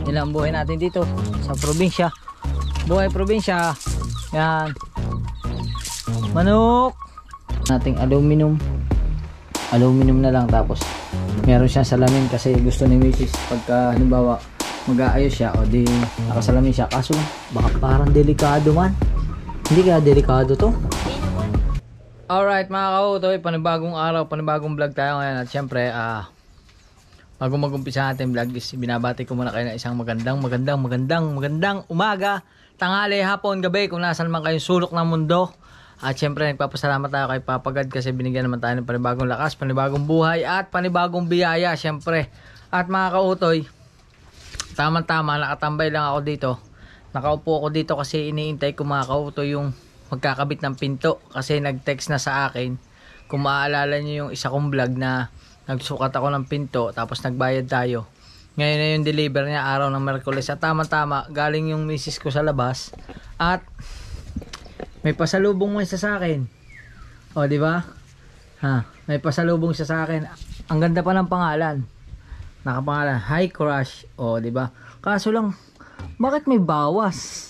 Yun lang ang buhay natin dito sa probinsya. Buhay probinsya. Yan. Manok. Nating aluminum. Aluminum na lang, tapos meron siyang salamin kasi gusto ni Mrs. pagka halimbawa mag-aayos siya o di nakasalamin siya. Kaso lang, baka parang delikado man. Hindi kaya delikado to. Alright mga kautoy, panibagong araw, panibagong vlog tayo ngayon. At syempre, bago mag-umpisa natin vlog is binabati ko muna kayo na isang magandang umaga, tanghali, hapon, gabi, kung nasan man kayong sulok ng mundo. At syempre nagpapasalamat tayo kay Papa God kasi binigyan naman tayo ng panibagong lakas, panibagong buhay at panibagong biyaya syempre. At mga kautoy, tama-tama nakatambay lang ako dito. Nakaupo ako dito kasi iniintay ko mga kautoy yung magkakabit ng pinto. Kasi nag-text na sa akin, kung maaalala nyo yung isa kong vlog na nagsukat ako ng pinto tapos nagbayad tayo. Ngayon na yung deliver niya, araw ng Miyerkules. At tama-tama galing yung misis ko sa labas at may pasalubong mo isa sa akin. O, di ba? Ha, may pasalubong siya sa akin. Ang ganda pa ng pangalan. Nakapangalan, Hi Crush. O, di ba? Kaso lang, bakit may bawas?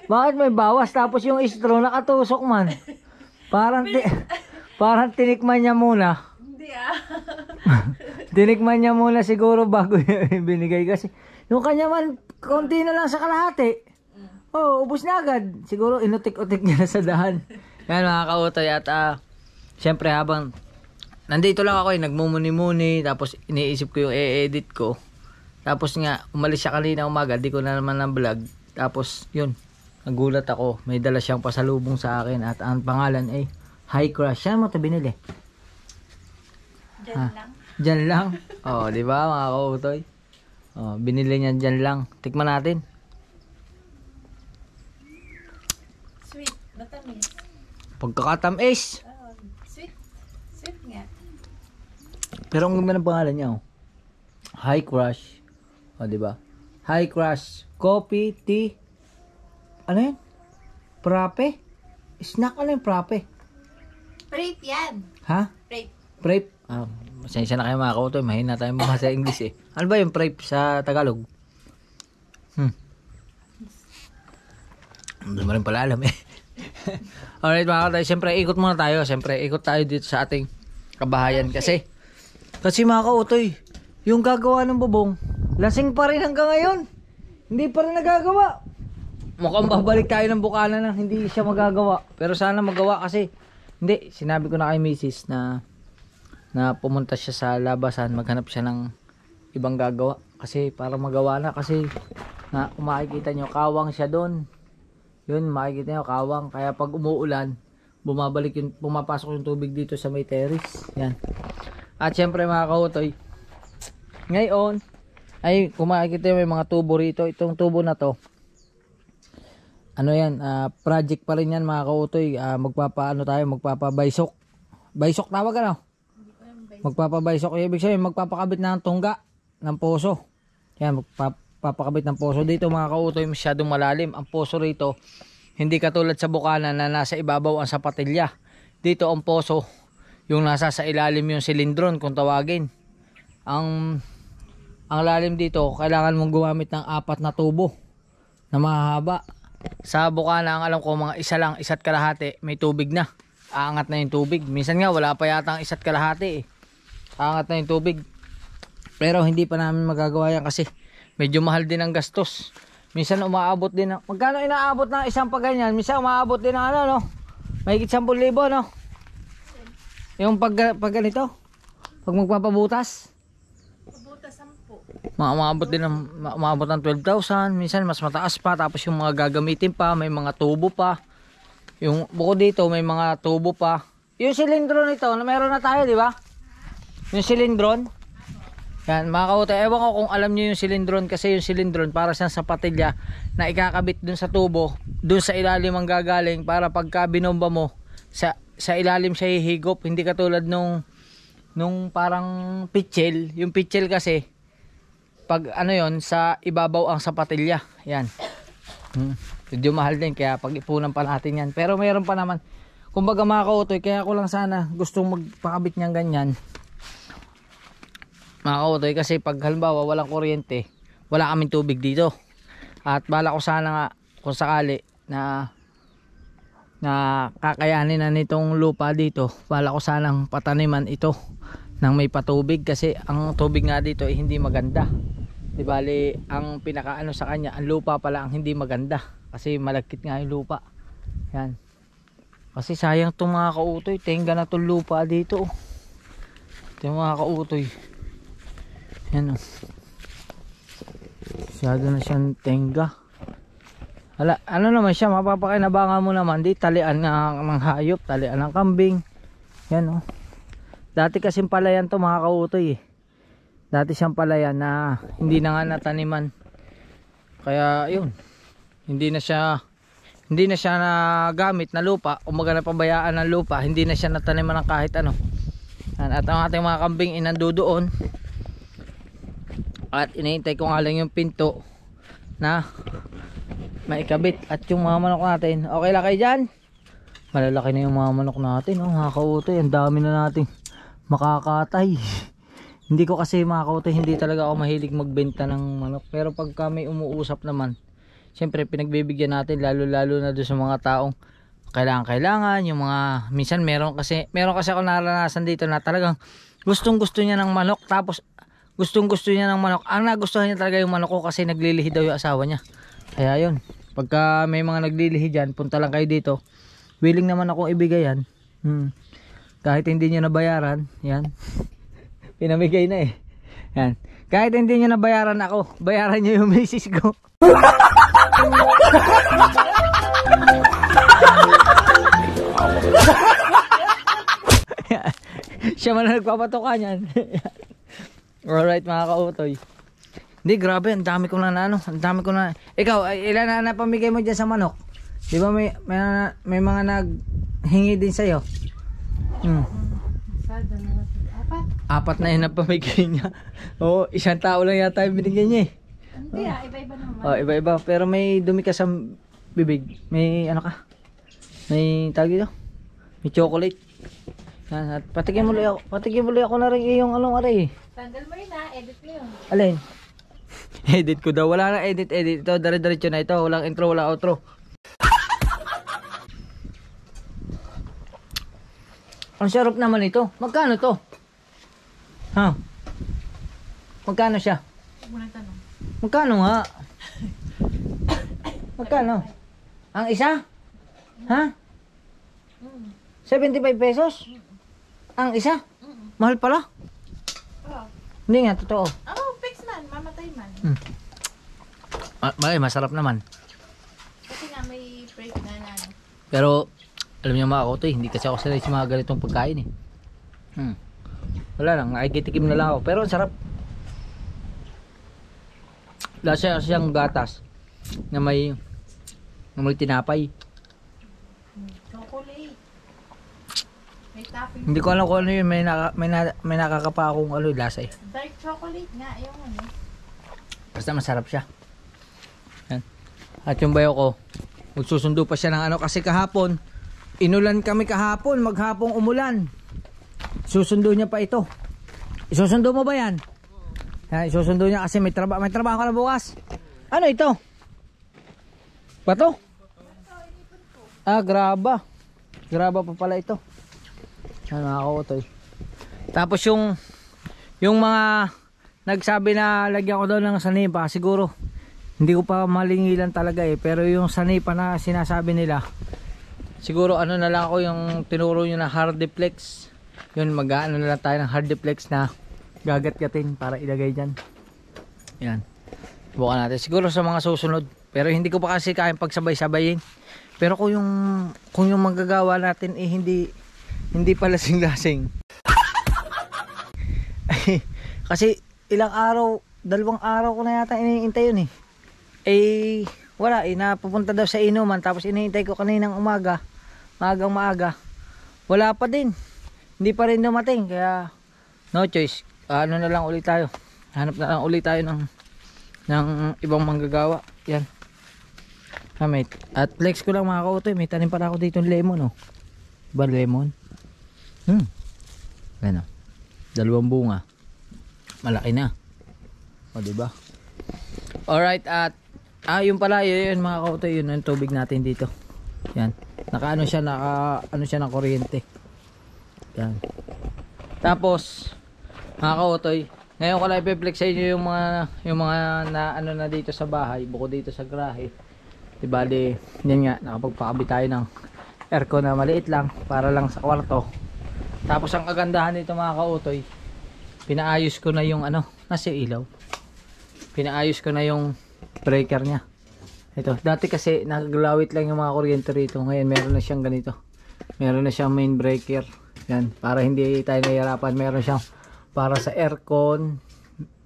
Bakit may bawas? Tapos yung straw nakatusok man. Parang tinikman niya muna. Hindi Tinikman niya muna siguro bago binigay kasi yung kanya man konti na lang sa kalahati. Oh, ubos na agad. Siguro inutik-utik niya na sa dahan. Yan mga kautoy. At syempre habang nandito lang ako nagmumuni-muni, tapos iniisip ko yung e-edit ko. Tapos nga umalis siya kanina umaga, di ko na naman ng vlog. Tapos yun, nagulat ako, may dala siyang pasalubong sa akin at ang pangalan ay Hi Crush. Saan mo ito binili? Diyan lang. Diyan lang. Oh, di ba mga kautoy? Oh, binili niya diyan lang. Tikman natin. Sweet, matamis. Pagkakatamis. Sweet. Sweet nga. Pero ang ganda ng pangalan niya, oh. Hi Crush. O, di ba? Hi Crush. Coffee, tea. Ano yan? Frappe? Snack, ano yung frappe? Grape yan. Ha? Grape. Frappe? Masensya na kayo mga kautoy. Mahina tayo bumasa sa English eh. Ano ba yung frappe sa Tagalog? Hindi mo rin pala alam eh. Alright mga kautoy. Siyempre ikot muna tayo. Siyempre ikot tayo dito sa ating kabahayan. Kasi mga kautoy, yung gagawa ng bubong, lasing pa rin hanggang ngayon. Hindi pa rin nagagawa. Mukhang babalik tayo ng bukana nang hindi siya magagawa. Pero sana magawa kasi hindi, sinabi ko na kay Mrs. na pumunta siya sa labasan, maghanap siya ng ibang gagawa. Kasi para magawa na, kasi na makikita nyo, kawang siya doon. Yun, makikita nyo, kawang. Kaya pag umuulan, pumapasok yung tubig dito sa may terrace. Yan. At syempre mga kautoy, ngayon ay kung makikita nyo, may mga tubo rito. Itong tubo na to, ano yan, project pa rin yan mga kautoy. Magpapabaysok. Baysok tawag ano? Magpapabaysok. Ibig sabihin magpapakabit ng tungga ng poso. Yan, magpapakabit ng poso. Dito mga kautoy masyadong malalim. Ang poso rito, hindi katulad sa bukana na nasa ibabaw ang sapatilya. Dito ang poso, yung nasa sa ilalim yung silindron kung tawagin. Ang lalim dito, kailangan mong gumamit ng 4 na tubo na mahaba. Sa bukana ang alam ko mga isa't kalahati may tubig na. Aangat na yung tubig. Minsan nga wala pa yata ang isa't kalahati eh. Aangat na yung tubig. Pero hindi pa namin magagawa yan kasi medyo mahal din ang gastos. Minsan umaabot din ng, magkano inaabot ng isang paganyan? Minsan umaabot din ng ano no? Mahigit 10,000 no? Yung pag ganito? Pag magpapabutas? Umaabot ng 12,000, minsan mas mataas pa. Tapos yung mga gagamitin pa, may mga tubo pa. Yung bukod dito may mga tubo pa. Yung silindro nito, meron na tayo, di ba? Yung silindron. Yan, mga kautoy, ewan ko kung alam niyo yung silindron, kasi yung silindron para siyang sapatilya na ikakabit dun sa tubo, dun sa ilalim ang gagaling, para pagka binomba mo, sa ilalim siya hihigop. Hindi katulad nung parang pitchel. Yung pitchel kasi pag ano yon, sa ibabaw ang sapatilya. Yan. Medyo mahal din, kaya pag-ipunan pa natin yan. Pero mayroon pa naman. Kumbaga mga kautoy, kaya ko lang sana gustong magpakabit niyang ganyan. mga kautoy, kasi pag halimbawa walang kuryente, wala kaming tubig dito. At bala ko sana nga kung sakali na kakayanin na nitong lupa dito, bala ko sanang pataniman ito ng may patubig, kasi ang tubig nga dito ay hindi maganda. Di bali, ang pinakaano sa kanya, ang lupa pala ang hindi maganda kasi malagkit nga yung lupa. Yan. Kasi sayang itong mga kautoy, tenga na itong lupa dito. Ito yung mga kautoy. Yan o. Masyado na siyang tenga. Hala, ano naman siya, mapapakinabangan mo naman. Di talian ng hayop, talian ng kambing. Yan o. Dati kasing palayan to mga kautoy eh. Dati siyang palayan na hindi na nga nataniman. Kaya yun, hindi na siya nagamit na lupa, umaga na pabayaan ng lupa, hindi na siya nataniman ng kahit ano. At ang ating mga kambing inando doon. At inihintay ko nga lang yung pinto na maikabit. At yung mga manok natin, okay lang kayo dyan? Malalaki na yung mga manok natin, oh, mga kautoy. Ang dami na nating makakatay. Hindi ko kasi mga kautoy, hindi talaga ako mahilig magbenta ng manok. Pero pagka may umuusap naman, siyempre pinagbibigyan natin, lalo na doon sa mga taong kailangan. Yung mga, minsan meron kasi ako naranasan dito na talagang gustong gusto niya ng manok. Tapos gustong gusto niya ng manok. Ang nagustuhan niya talaga yung manok ko kasi naglilihi daw yung asawa niya. Kaya yun, pagka may mga naglilihi dyan, punta lang kayo dito. Willing naman akong ibigay yan. Kahit hindi nyo nabayaran, yan. Pinamigay na eh. Yan. Kahit hindi nyo nabayaran ako, bayaran nyo yung misis ko. Siya man na nagpapatoka niyan. Alright mga kautoy. Hindi, grabe, ang dami ko na ang dami ko na. Ikaw, ilan na napamigay mo dyan sa manok? Di ba may mga naghingi din sa'yo? Apat na yun ang pamigay niya. Oo, isang tao lang yata yung binigyan niya eh. Hindi iba-iba naman. Oh, iba-iba. Pero may dumi ka sa bibig. May ano ka? May tawag dito? May chocolate. Yan, at patigyan muli ako na rin yung anong aray. Tanggal mo yun edit mo yun. Alin? Edit ko daw. Wala na edit. Ito, dire-diretso na ito. Walang intro, wala outro. Ang sarap naman ito. Magkano to? Ha? Magkano siya? Muna tanong. Magkano nga? Magkano? Ang isa? Ha? 75 pesos? Ang isa? Mahal pala? Oo. Hindi nga, totoo. Oh, fix man. Mamatay man. Masarap naman. Kasi nga may break na ano. Pero, alam niyo mga kautoy, hindi kasi ako sanay sa mga ganitong pagkain eh. Wala lang, nakikitikim na lang ako. Pero ang sarap. Lasa siyang gatas na may tinapay. Chocolate. May topping. Hindi ko alam kung ano yun. May nakakapa akong lasa eh. Dark chocolate nga. Yung ano. Basta masarap siya. Yan. At yung bayo ko, magsusundo pa siya ng ano. Kasi kahapon, inulan kami kahapon. Maghapong umulan. Susundo niya pa ito. Isusundo mo ba yan? Yan, isusundo niya kasi may trabaho ka na bukas. Ano ito? Bato? Graba. Graba pa pala ito. Ano nakakautoy. Tapos yung mga nagsabi na lagyan ko daw ng sanipa, siguro hindi ko pa malingilan talaga eh. Pero yung sanipa na sinasabi nila, siguro ano na lang ako yung tinuro nyo na hardiplex. Yun, mag-ano na lang tayo ng hardiplex na gagat-gatin para ilagay dyan. Yan. Bukan natin. Siguro sa mga susunod. Pero hindi ko pa kasi kayang pagsabay-sabayin. Pero kung yung magagawa natin eh hindi pa lasing-lasing. Kasi ilang araw, 2 araw ko na yata iniintay yun eh. Eh wala eh, napupunta daw sa inuman. Tapos iniintay ko kaninang umaga. Maagang-maaga. Wala pa din. Hindi pa rin dumating, kaya no choice. Ano na lang ulit tayo. Hanap na lang ulit tayo ng ibang manggagawa. Yan. At flex ko lang mga kautoy, may tanim para ako dito ng lemon, oh. Ba lemon? Ano? 2 bunga. malaki na. O, diba? Alright, at yun pala, yun mga kautoy, yun ang tubig natin dito. Yan. Naka siya ng kuryente. Yan. Tapos, mga kautoy, ngayon ko lang i-flex sa inyo yung mga na dito sa bahay, bukod dito sa garahe. Diba, yan nga, nakapagpakabit tayo ng aircon na maliit lang, para lang sa kwarto. Tapos ang kagandahan nito mga kautoy, pinaayos ko na yung nasa ilaw. Pinaayos ko na yung breaker niya. Ito, dati kasi naglawit lang yung mga kuryente rito. Ngayon meron na siyang ganito. Meron na siyang main breaker. Yan, para hindi tayo nahihirapan. Meron siyang para sa aircon,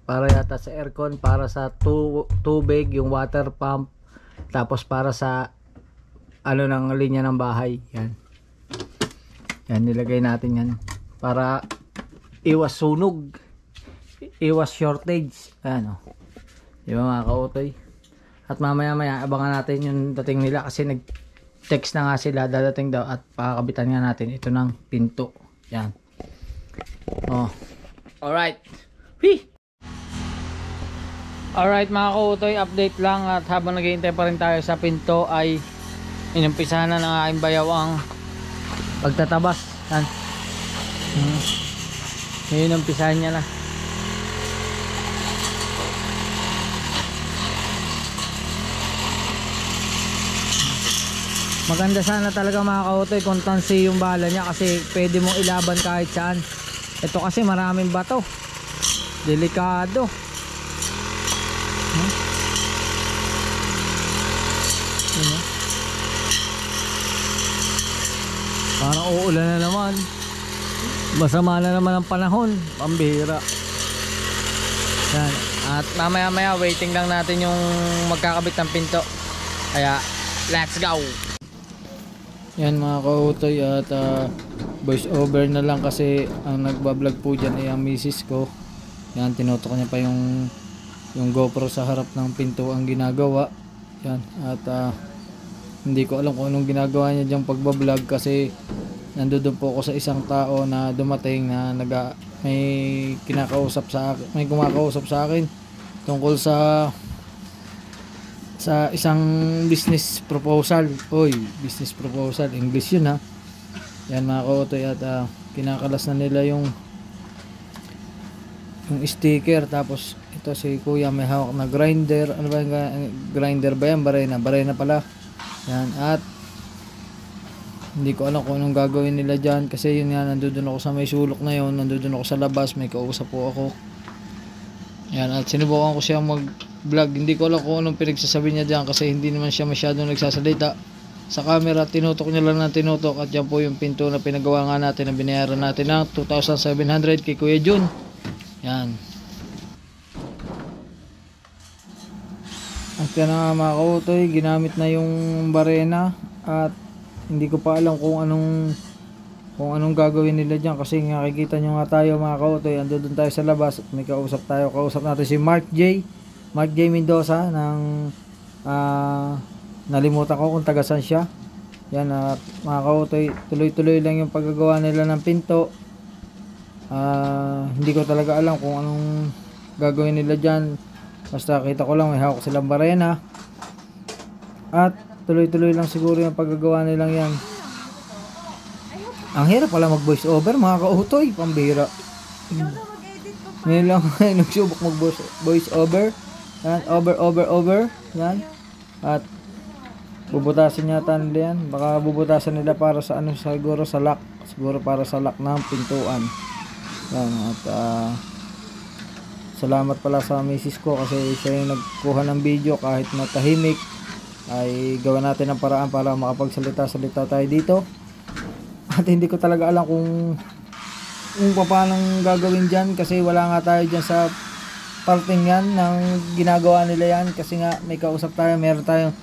para yata sa aircon, para sa tubig, yung water pump. Tapos para sa ng linya ng bahay. Yan. Yan, nilagay natin yan. Para iwas sunog. Iwas shortage. Ayan, Di ba mga kautoy? At mamaya abangan natin yung dating nila kasi nag-text na nga sila, dadating daw at pakakabitan nga natin ito ng pinto. Yan. Alright. Whee! Alright mga kautoy, update lang at habang naghihintay pa rin tayo sa pinto ay inumpisahan na ng aking bayaw ang pagtatabas. Yan. Ngayon umpisahan niya na. Maganda sana talaga mga kautoy kung tansi yung bala niya kasi pwede mong ilaban kahit saan. Ito kasi maraming bato. Delikado. Parang uulan na naman. Masama na naman ang panahon. Pambihira. Yan. At mamaya waiting lang natin yung magkakabit ng pinto. Kaya let's go. Yan mga kautoy, at voice over na lang kasi ang nagbablog po dyan ay ang misis ko. Yan, tinutok niya pa yung GoPro sa harap ng pinto ang ginagawa. Yan, at hindi ko alam kung anong ginagawa niya dyan pagbablog kasi nandoon po ako sa isang tao na dumating na may kumakausap sa akin tungkol sa isang business proposal. Business proposal, English yun Yan mga kautoy, at kinakalas na nila yung sticker. Tapos ito si kuya may hawak na grinder. Ano ba yung grinder ba yan? Barena pala. Yan, at hindi ko alam kung anong gagawin nila dyan kasi yun nga, nandun ako sa may sulok na yun, nandun ako sa labas, may kausap po ako. Yan, at sinubukan ko siya mag-vlog. Hindi ko alam kung anong pinagsasabi niya dyan kasi hindi naman siya masyadong nagsasalita sa camera. Tinutok niya lang ng tinutok, at yan po yung pinto na pinagawa nga natin na binayaran natin ng 2,700 kay Kuya Jun. Yan. At yan nga mga kautoy, ginamit na yung barena at hindi ko pa alam kung anong gagawin nila dyan kasi nakikita nyo nga tayo mga kautoy, andun tayo sa labas at may kausap natin si Mark J Mendoza ng nalimutan ko kung taga saan siya. Yan, mga kautoy, tuloy-tuloy lang yung paggagawa nila ng pinto. Hindi ko talaga alam kung anong gagawin nila dyan, basta kita ko lang may hawak silang barena at tuloy-tuloy lang siguro yung paggagawa nilang yan. Ang hirap pala mag voice over mga kautoy, pambihira. Ngayon lang nagsubok mag voice over. Yan, over. Yan. At bubutasin yata nila yan. Baka bubutasin nila para sa siguro sa lock. Siguro para sa lock ng pintuan. Yan, at salamat pala sa misis ko kasi siya yung nagkuha ng video kahit matahimik. Ay gawa natin ang paraan para makapagsalita tayo dito. At hindi ko talaga alam kung paano gagawin dyan kasi wala nga tayo dyan sa parting yan ng ginagawa nila yan kasi nga may kausap tayo, meron tayong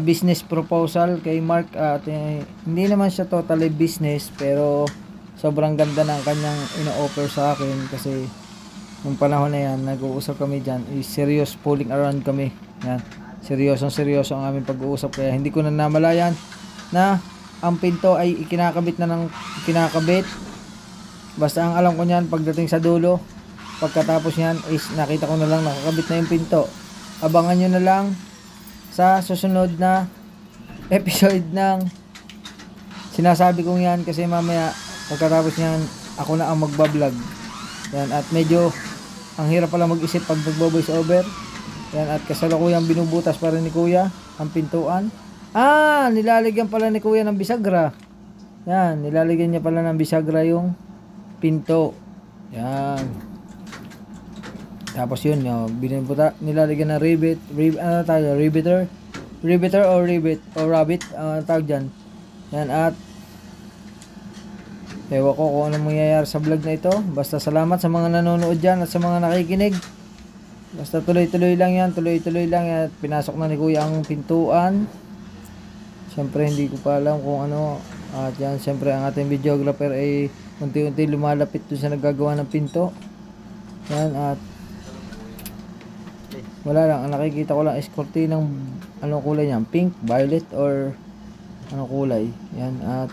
business proposal kay Mark at hindi naman siya totally business pero sobrang ganda ng kanyang ino-offer sa akin kasi nung panahon na yan nag-uusap kami dyan, serious fooling around kami yan. Seryoso ang aming pag-uusap kaya hindi ko na namalayan na ang pinto ay kinakabit. Basta ang alam ko niyan pagdating sa dulo pagkatapos yan is nakita ko na lang nakakabit na yung pinto. Abangan nyo na lang sa susunod na episode ng sinasabi kong yan, kasi mamaya pagkatapos yan ako na ang magbablog yan, at medyo ang hirap pala mag-isip pag nagbo-voice over yan, at kasalukuyang binubutas pa rin ni kuya ang pintuan. Nilalagyan pala ni kuya ng bisagra. Yan, nilalagyan niya pala ng bisagra yung pinto. Yan. Tapos yun, nilalagyan ng riveter or rivet o rabbit, tawag dyan. Yan, at ewan ko kung anong mangyayari sa vlog na ito. Basta salamat sa mga nanonood dyan at sa mga nakikinig. Basta tuloy-tuloy lang yan, at pinasok na ni kuya ang pintuan. Siyempre hindi ko pa alam kung ano. At yan, siyempre ang ating videographer ay unti-unti lumalapit doon sa naggagawa ng pinto. Yan, at wala lang, ang nakikita ko lang is kortinang anong kulay niyan, pink, violet, or anong kulay. Yan, at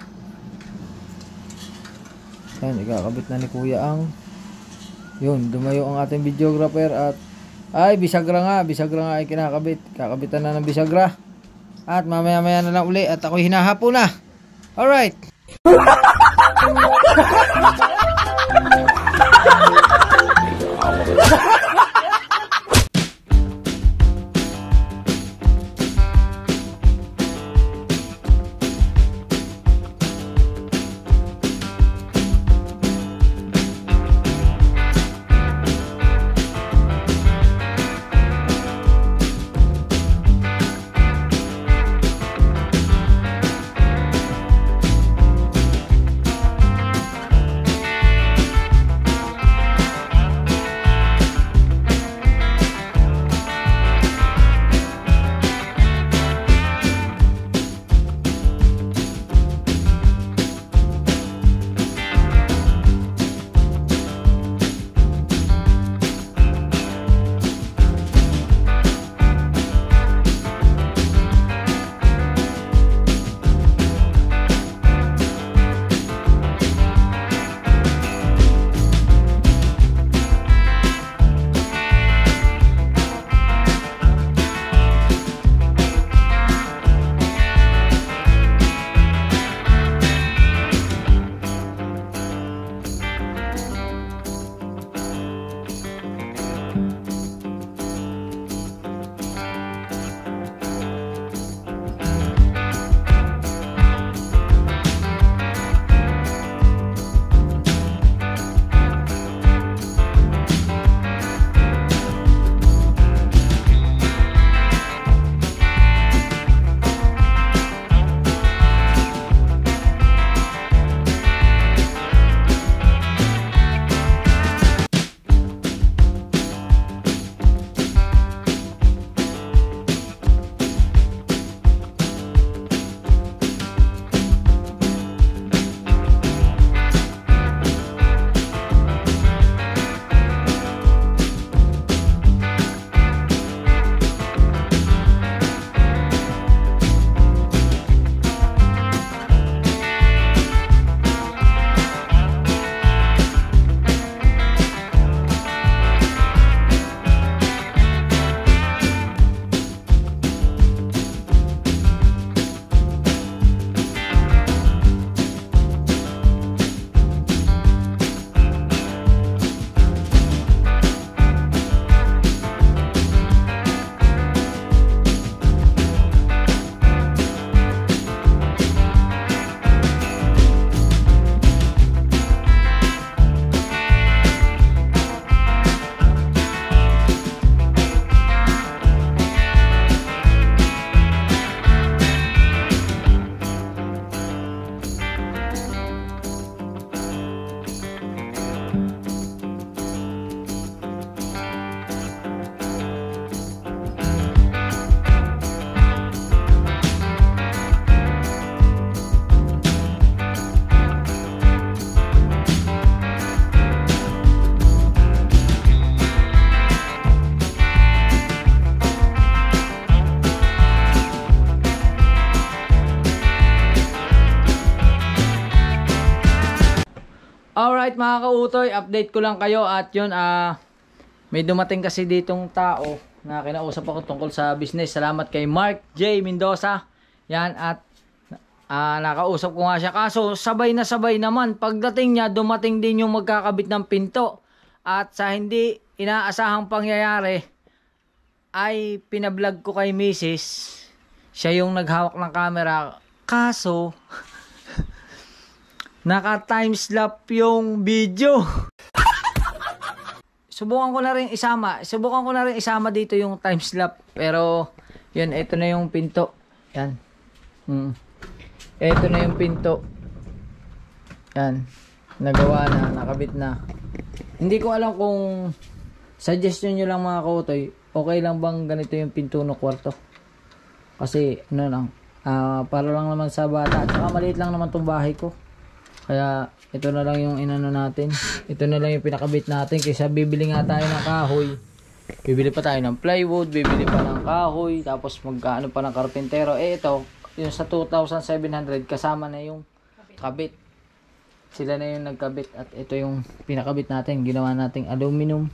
yan, ikakabit na ni kuya ang yun, dumayo ang ating videographer, at ay bisagra nga ay kinakabit, kakabitan na ng bisagra, at mamaya na lang uli at ako'y hinahapo na. Alright. Alright mga kautoy, update ko lang kayo at yun may dumating kasi ditong tao na kinausap ako tungkol sa business. Salamat kay Mark J. Mendoza. Yan at nakausap ko nga siya. Kaso sabay na sabay naman. Pagdating niya, dumating din yung magkakabit ng pinto. At sa hindi inaasahang pangyayari, ay pinablog ko kay Mrs. Siya yung naghawak ng camera. Kaso, naka-timeslap yung video. Subukan ko na rin isama dito yung timeslap. Pero, yun, ito na yung pinto. Yan. Ito na yung pinto. Yan. Nagawa na, nakabit na. Hindi ko alam kung suggestion nyo lang mga kautoy, okay lang bang ganito yung pinto ng kwarto? Kasi, ano lang, para lang naman sa bata. At saka maliit lang naman itong bahay ko. Kaya ito na lang yung inano natin. Ito na lang yung pinakabit natin. Kaysa bibili nga tayo ng kahoy. Bibili pa tayo ng plywood. Bibili pa ng kahoy. Tapos magkaano pa ng karpintero. Ito, yung sa 2,700 kasama na yung kabit. Sila na yung nagkabit. At ito yung pinakabit natin. Ginawa nating aluminum.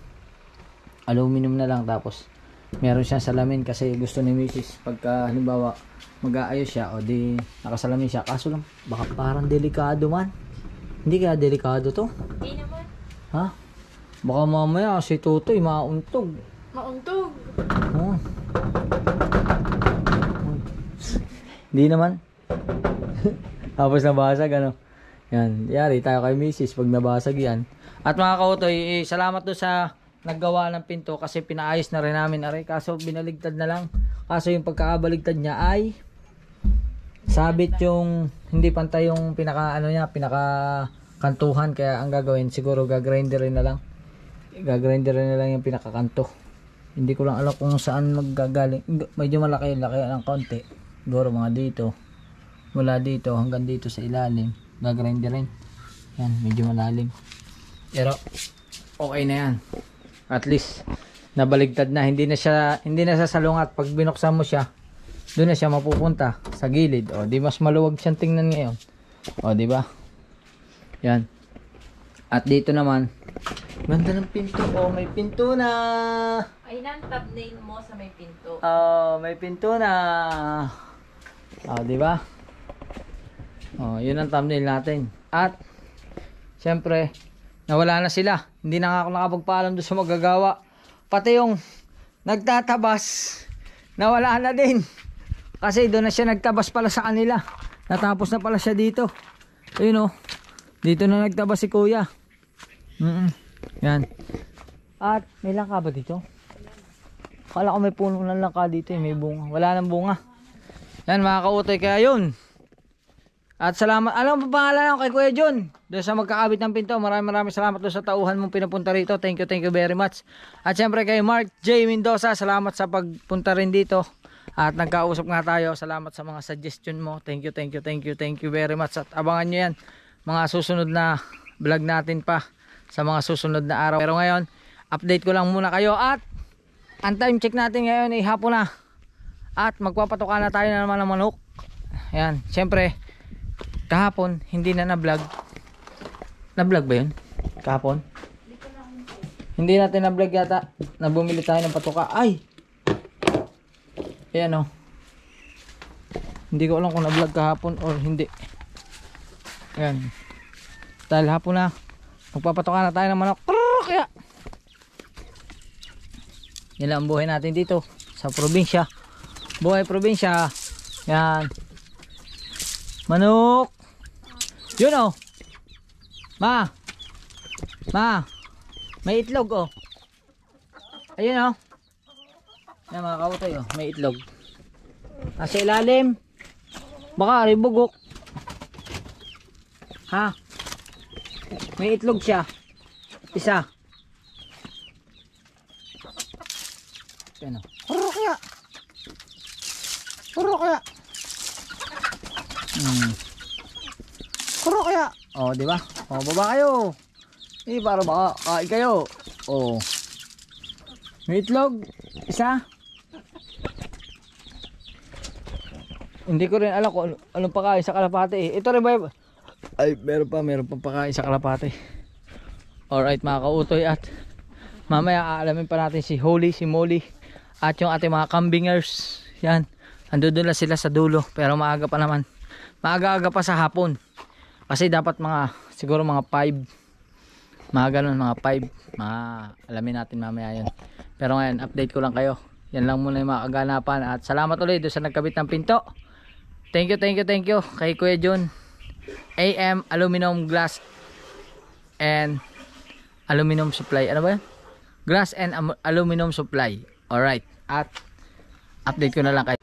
Aluminum na lang. Tapos meron siyang salamin kasi gusto ni Mrs. Pagka halimbawa mag-aayos siya o di nakasalamin siya. Kaso lang baka parang delikado man. Hindi kaya delikado to? Hindi naman. Ha? Baka mamaya si Tutoy mauntog. Mauntog. Oh. Hindi naman. Tapos nabasag ano. Yan, yari tayo kay Mrs. pag nabasag yan. At mga kautoy, salamat do sa naggawa ng pinto kasi pinaayos na rin namin aray. Kaso binaligtad na lang. Kaso yung pagkakabaligtad niya ay sabit yung hindi pantay yung pinaka kantuhan. Kaya ang gagawin siguro gagrinderin na lang. Gagrinderin na lang yung pinakakanto. Hindi ko lang alam kung saan maggagaling. Medyo malaki ng konti. Siguro mga dito. Mula dito hanggang dito sa ilalim. Gagrinderin. Yan, medyo malalim. Pero okay na yan. At least nabaligtad na, hindi na siya salungat. Pag binuksan mo siya, doon na siya mapupunta sa gilid. O di mas maluwag siyang tingnan ngayon. O di ba? Yan. At dito naman, ganda ng pinto. O may pinto na. Ay, thumbnail mo sa may pinto. May pinto na. O di ba? O yun ang thumbnail natin. At syempre nawala na sila. Hindi na nga ako nakapagpaalam doon sa magagawa. Pati yung nagtatabas, nawala na din. Kasi doon na siya nagtabas pala sa kanila. Natapos na pala siya dito. Ayun o. Dito na nagtabas si kuya. Yan. At may langka ba dito? Kala ko may puno ng langka dito. May bunga. Wala nang bunga. Yan mga kautoy. Kaya yun. At salamat, alam mo pangalan kay Kuya John doon sa magkakabit ng pinto. Maraming salamat doon sa tauhan mong pinapunta rito. Thank you very much. At syempre kay Mark J. Mendoza, salamat sa pagpunta rin dito. At nagkausap nga tayo. Salamat sa mga suggestion mo. Thank you very much. At abangan nyo yan mga susunod na vlog natin pa sa mga susunod na araw. Pero ngayon, update ko lang muna kayo. At ang time check natin ngayon ay hapon na. At magpapatuka na tayo na naman ng manok. Ayan, syempre kahapon hindi na na-vlog. Na-vlog ba yun? Kahapon? Hindi natin na-vlog yata. Nabumili tayo ng patuka. Ay! Ayan o. Hindi ko alam kung na-vlog kahapon or hindi. Ayan. Dahil hapon na. Magpapatuka na tayo ng manok. Kaya yan lang ang buhay natin dito sa probinsya. Buhay probinsya. Yan. Manok. Yun o. Ma. May itlog o. Ayun o. Yan mga kautoy o. May itlog. Nasa ilalim. Baka ribugok. Ha. May itlog siya. Isa. Yan o. Puro kaya. Puro kaya. Oh, di ba? Oh, baba kayo. Para baka kain kayo. Oh. May itlog. Isa. Hindi ko rin alam kung anong pakain sa kalapate eh. Ito rin ba? Ay, meron pa pakain sa kalapate. Alright mga kautoy, at mamaya aalamin pa natin si Holy, si Molly at yung ating mga kambingers. Yan, andun lang sila sa dulo, pero maaga pa naman, maaga-aga pa sa hapon kasi dapat mga siguro mga 5, mga ganun, mga 5, alamin natin mamaya yun. Pero ngayon update ko lang kayo, yan lang muna yung mga kaganapan. At salamat ulit doon sa nagkabit ng pinto. Thank you kay Kuya John, AM Aluminum Glass and Aluminum Supply. Ano ba yan? Glass and Aluminum Supply. Alright, at update ko na lang kayo.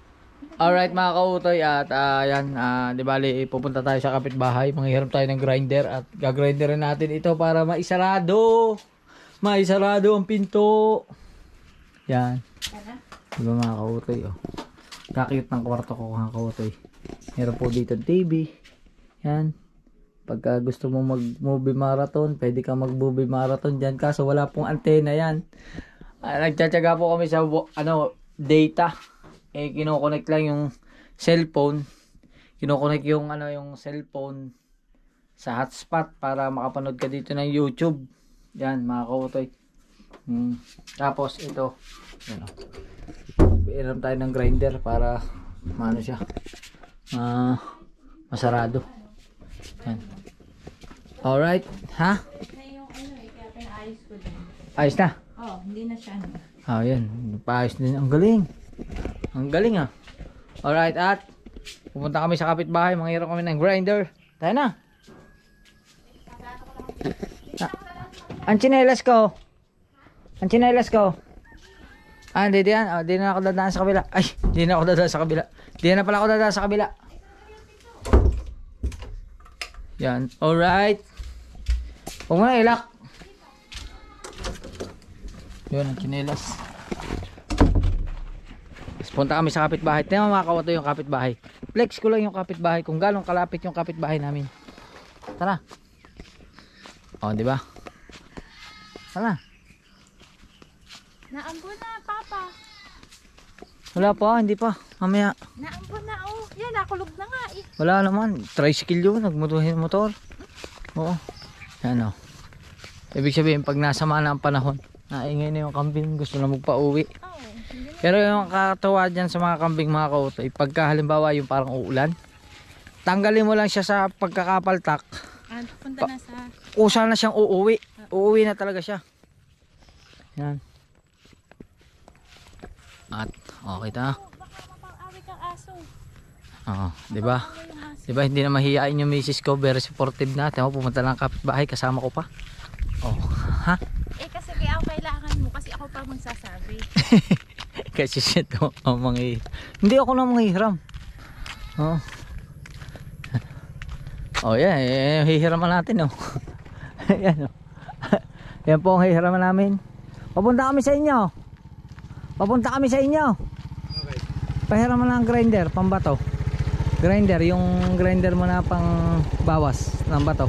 Alright mga kautoy, at yan, di bali pupunta tayo sa kapitbahay, manghihiram tayo ng grinder at gagrinderin natin ito para maisarado ang pinto. Yan, diba mga kautoy, oh. Kakiyot ng kwarto ko mga kautoy. Meron po dito TV. Yan, pagka gusto mo mag movie marathon, pwede ka mag movie marathon dyan, kaso wala pong antena yan. Nagtsatsaga po kami sa data. Kinoconnect lang yung cellphone. Kinoconnect yung yung cellphone sa hotspot para makapanood ka dito ng YouTube. Yan mga kautoy. Tapos ito, yan, biiram tayo ng grinder para maano siya, masarado. Yan. Alright, ha? Ayos na? Oh, hindi na siya. Yan, paayos din. Ang galing. Ang galing ah. Alright, at pupunta kami sa kapitbahay, manghiram kami ng grinder. Tayo na. Ang tsinelas ko. Hindi yan. Di na ako dadaan sa kabila. Ay, di na ako dadaan sa kabila. Di na pala ako dadaan sa kabila. Yan, alright. Huwag mo na ilak. Yun, ang tsinelas. Punta kami sa kapitbahay. Tingnan mga kautoy yung kapitbahay. Flex ko lang yung kapitbahay kung gano'ng kalapit yung kapitbahay namin. Tara. Di ba? Tara. Naambon na, Papa. Wala pa, hindi pa. Mamaya. Naambon na, oh. Yan, nakulog na nga eh. Wala naman. Tricycle yun. Nagmutuhin motor. Oo. Yan o. Ibig sabihin, pag nasama na ang panahon, naingay na yung kambing. Gusto na magpa-uwi. Pero yung katawa dyan sa mga kambing mga kautoy, pagka halimbawa yung parang uulan, tanggalin mo lang siya sa pagkakapaltak. Punta na sa... Kusa na siyang uuwi. Uuwi na talaga siya. Yan. At okay ta. Baka mapang-awi kang aso. Oo, di ba? Di ba hindi na mahihain yung misis ko, very supportive na. Tama, pumunta lang kapitbahay, kasama ko pa. Oh, ha? Kasi kaya ako kailangan mo, kasi ako pa magsasabi. Kasi siya to hindi ako na manghihiram. Yan, hihiraman natin yan, yan po ang hihiraman namin. Papunta kami sa inyo. Okay. Pahiraman ng grinder, pambato. Grinder, yung grinder mo na pang bawas ng bato.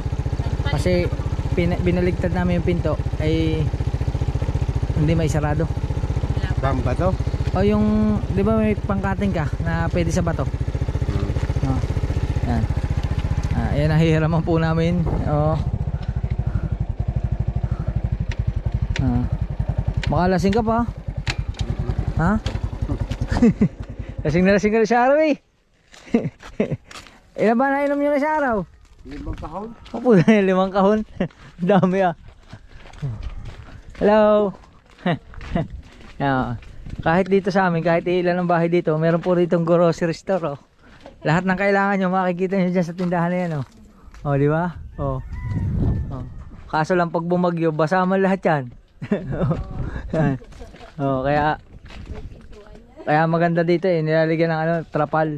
Kasi binaligtad namin yung pinto ay hindi may sarado. Pambato? O yung, di ba may pangkating ka na pwede sa bato? Yan. Yan ang hihiraman po namin. Makalasing ka pa. Ha? lasing na sa araw eh. Ilan ba nainom nyo na sa araw? 5 kahon? Opo, 5 kahon. Dami ah. Hello. Kahit dito sa amin, kahit ilan ang bahay dito, meron po rito grocery store. Lahat ng kailangan nyo makikita nyo dyan sa tindahan na yan. Di ba? Kaso lang pag bumagyo, basa man lahat yan. Kaya maganda dito nilalagyan ng trapal.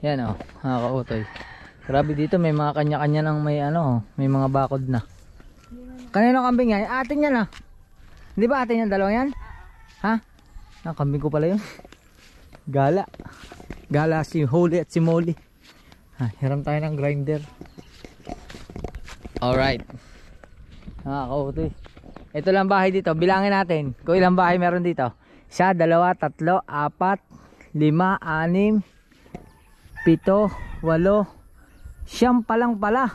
Yan mga kautoy. Grabe dito, may mga kanya-kanya ng may mga bakod na. Kanino kambing yan? Atin yan Hindi ba atin yan? Dalawa yan? Ha? Kambing ko pala yun. Gala si Holy at si Molly. Hiram tayo ng grinder. Alright. Kautoy. Ito lang bahay dito. Bilangin natin kung ilang bahay meron dito. 1, 2, 3, 4, 5, 6, 7, 8, 7, 8 pa lang pala.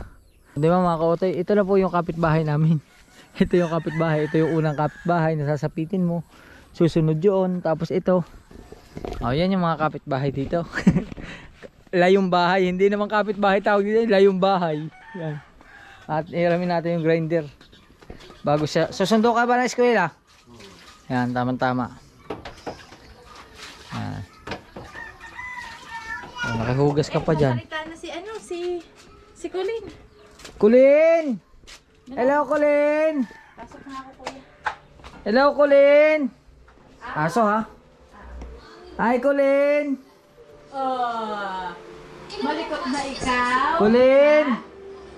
Di ba mga kautoy, ito na po yung kapitbahay namin. Ito yung kapitbahay, ito yung unang kapitbahay na sasapitin mo. Susunod yun, tapos ito. Oh, yan yung mga kapitbahay dito. Layong bahay, hindi naman kapitbahay tawag dito, layong bahay. Yan. At iramin natin yung grinder. Bago siya, susundo ka ba na eskwela? Yan, tama-tama. Yan. Oh, nakihugas ka pa dyan. Salita na si Colin. Kulin! Hello, Kulin! Pasok na ako, kuya. Hello, Kulin! Aso, ha? Hi, Kulin! Oh, malikot na ikaw. Kulin!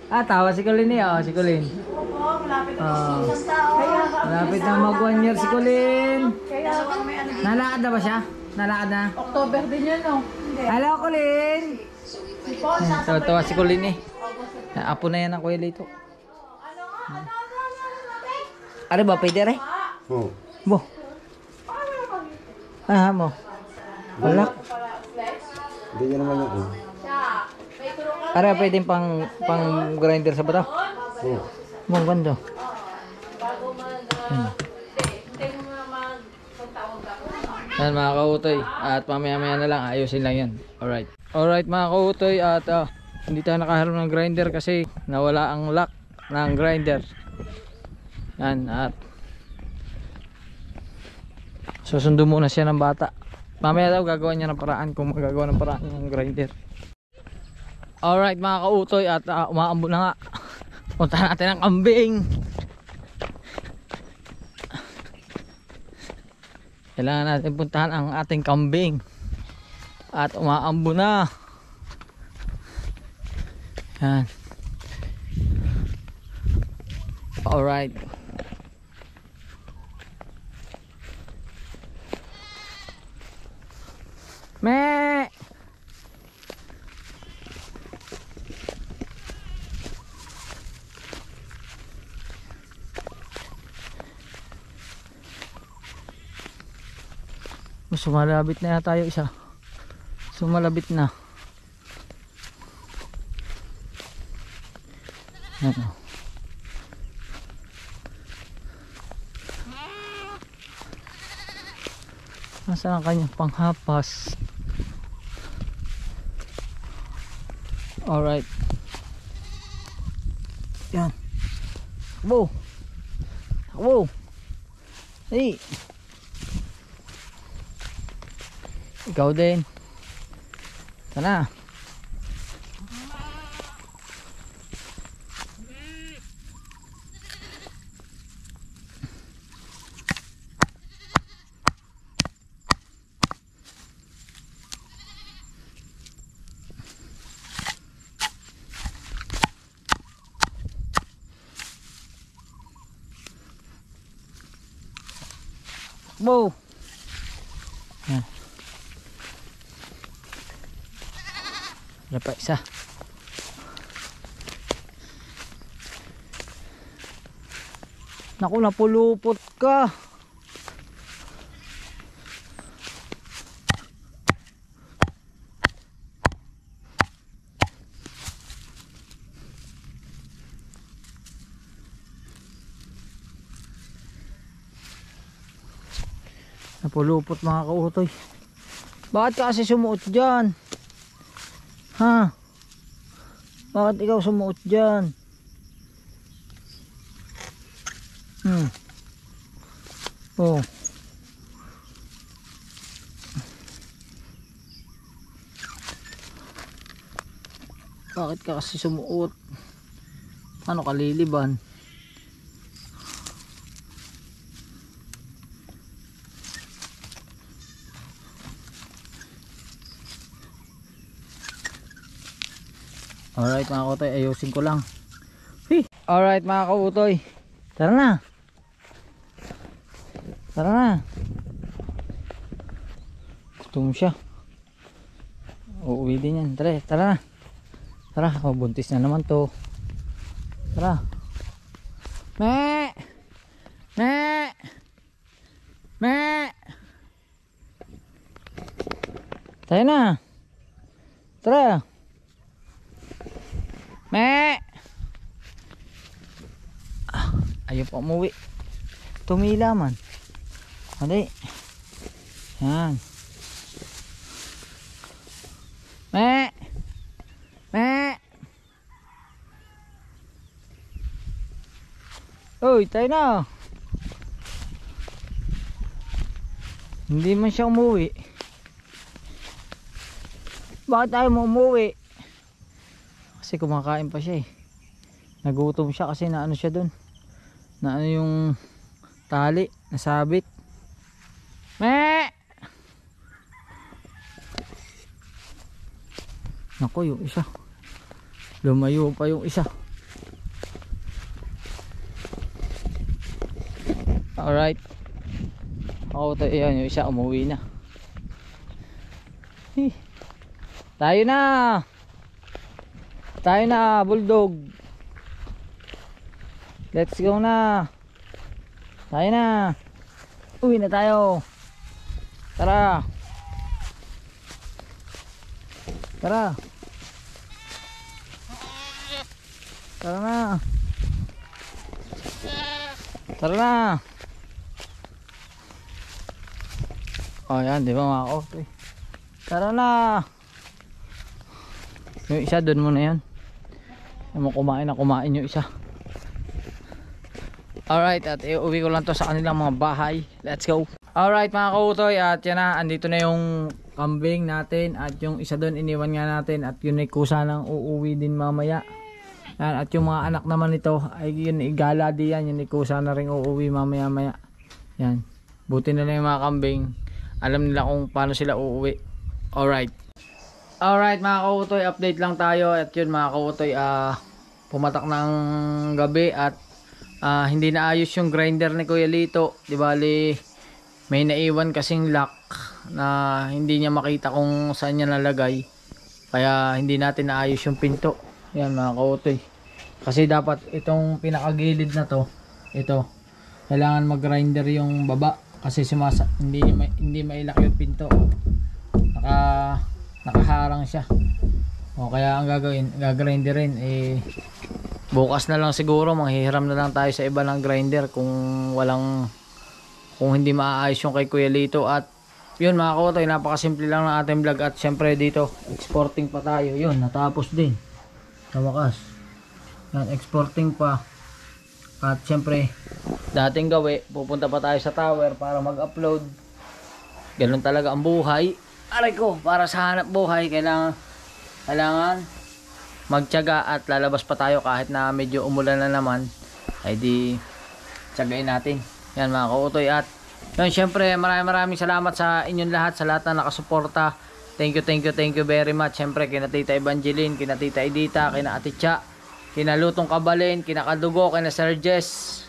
Tawa si Kulin eh. Oh, si Kulin. Oo, malapit na Oh, isang tao. malapit na mag 1 year si Kulin. Kaya may ano. Nalakad na ba siya? Nalakad na? October din yun, no? Hindi. Hello, Kulin! Si Paul, Tawa si Kulin eh. Apo na yan ang kuya Lito. Ano ba, pwede rin? Oo. Bo. Mo. Wala. Hindi niya naman yung Ara, pwedeng pang grinder sa bata? Oo. Mong ganda. Yan mga kautoy. At mamaya-maya na lang, ayusin lang yan. Alright. Alright mga kautoy. At hindi tayo nakaharap ng grinder kasi nawala ang lock ng grinder. Yan. At susundo muna siya ng bata. Mamaya daw gagawa niya ng paraan kung magagawa ng paraan ng grinder. Alright mga kautoy. At umaambo na nga. Punta natin ang kambing. Kailangan natin puntahan ang ating kambing. At umaambo na. Yan. Alright. Me. Sumalabit na tayo isa. Sumalabit na. Ano? Nasaan ang kanyang panghapas? Alright. Yan. Takbo. Takbo. Hey. Ikaw din. Sana. Wow. Wala pa isa. Naku, napulupot ka. Napulupot mga kautoy. Bakit ka kasi sumuot dyan? Ha? Bakit ikaw sumuot dyan? Oh. Bakit ka kasi sumuot? Ano ka liliban? Alright mga kautoy, ayusin ko lang. Alright mga kautoy, tara na. Tara na. Gutom siya. Uuwi din yan. Tara, tara na. Tara, buntis na naman to. Tara. Me! Me! Me! Tayo na. Tara. Me! Ayaw pa umuwi. Tumila man. Hali. Yan. Me! Me! Uy, tayo na. Hindi man siya umuwi. Bakit tayo mo umuwi? Kasi kumakain pa siya eh. Nagutom siya kasi naano siya dun. Naano yung tali, nasabit. Me! Naku, yung isa. Lumayo pa yung isa. Alright. Ako to, yan, yung isa umuwi na. Tayo na. Tayo na, bulldog. Let's go na. Tayo na. Uwi na tayo. Tara. Tara. Tara na. Tara na. Oh yan, di ba mga kotoy? Tara na. Yung isa doon muna yan. Yung kumain na kumain yung isa. Alright, at iuwi ko lang to sa kanilang mga bahay. Let's go. Alright mga kautoy, at yan na, andito na yung kambing natin. At yung isa doon iniwan nga natin. At yun ay kusa nang uuwi din mamaya. Yan, at yung mga anak naman nito ay yun igala di yan. Yun ay kusa na rin uuwi mamaya maya. Yan, buti na lang yung mga kambing. Alam nila kung paano sila uuwi. Alright. Alright mga kautoy, update lang tayo. At yun mga kautoy, pumatak ng gabi at hindi naayos yung grinder ni Kuya Lito. Di bali may naiwan kasing lock na hindi niya makita kung saan niya nalagay. Kaya hindi natin naayos yung pinto. Yan mga kautoy. Kasi dapat itong pinakagilid na to, ito, kailangan mag-grinder yung baba. Kasi hindi mailak yung pinto. Nakaharang siya. O kaya ang gagawin, gagrinderin bukas na lang siguro, manghihiram na lang tayo sa iba ng grinder kung hindi maaayos yung kay Kuya Lito. At yun mga kautoy, napakasimple lang ng ating vlog. At syempre dito exporting pa tayo. Yun, natapos din sa wakas. Yan, exporting pa. At syempre dating gawi, pupunta pa tayo sa tower para mag-upload. Ganun talaga ang buhay. Aray ko, para sa hanap buhay kailangan magtiyaga at lalabas pa tayo kahit na medyo umulan na naman. Ay di tiyagain natin. Yan mga kautoy. At yun, syempre maraming salamat sa inyong lahat, sa lahat na nakasuporta. Thank you very much. Syempre kina Tita Evangeline, kina Tita Edita, kina Ate Cha, kina Lutong Kabalin, kina Kadugo, kina Sir Jess,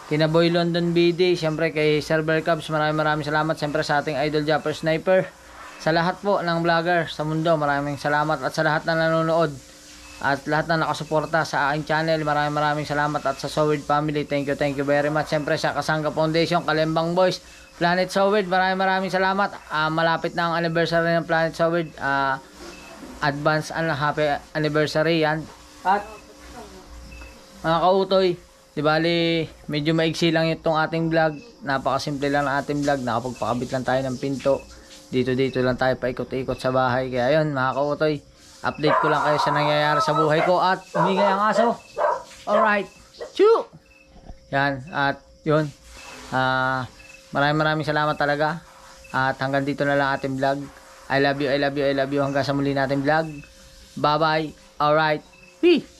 kina Boy London BD, syempre kay Sir Bel Cubs, maraming salamat. Syempre sa ating idol Japper Sniper, sa lahat po ng vlogger sa mundo, maraming salamat. At sa lahat na nanonood at lahat na nakasuporta sa aking channel, maraming salamat. At sa Soward family, thank you very much. Syempre sa Kasangga Foundation, Kalembang Boys, Planet Soward, maraming salamat. Malapit na ang anniversary ng Planet Soward. Advance happy anniversary yan. At mga kautoy, di bali medyo maigsi lang itong ating vlog. Napakasimple lang ng ating vlog. Nakapagpakabit lang tayo ng pinto. Dito lang tayo paikot-ikot sa bahay. Kaya yun mga kautoy, update ko lang kayo sa nangyayari sa buhay ko. At umigay ang aso. Alright, choo! Yan, at yun, maraming salamat talaga. At hanggang dito na lang ating vlog. I love you hanggang sa muli nating vlog. Bye bye. Alright, peace.